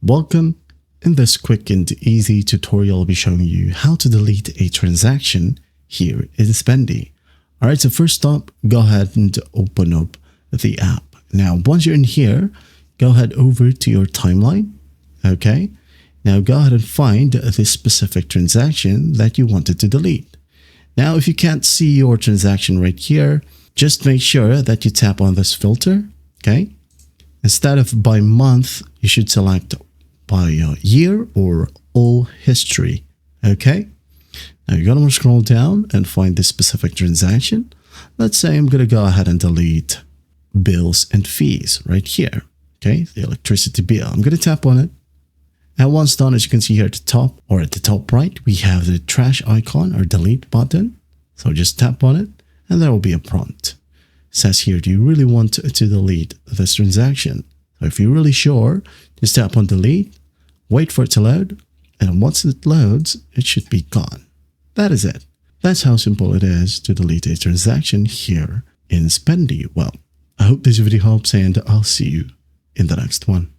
Welcome. In this quick and easy tutorial, I'll be showing you how to delete a transaction here in Spendee. Alright, so first up, go ahead and open up the app. Now, once you're in here, go ahead over to your timeline. Okay, now go ahead and find this specific transaction that you wanted to delete. Now, if you can't see your transaction right here, just make sure that you tap on this filter. Okay, instead of by month, you should select by year or all history. Okay, now you're going to scroll down and find this specific transaction. Let's say I'm going to go ahead and delete bills and fees right here. Okay, the electricity bill. I'm going to tap on it. And once done, as you can see here at the top or at the top right, we have the trash icon or delete button. So just tap on it and there will be a prompt. It says here, do you really want to delete this transaction? So if you're really sure, just tap on delete, wait for it to load, and once it loads, it should be gone. That is it. That's how simple it is to delete a transaction here in Spendee. Well, I hope this video helps and I'll see you in the next one.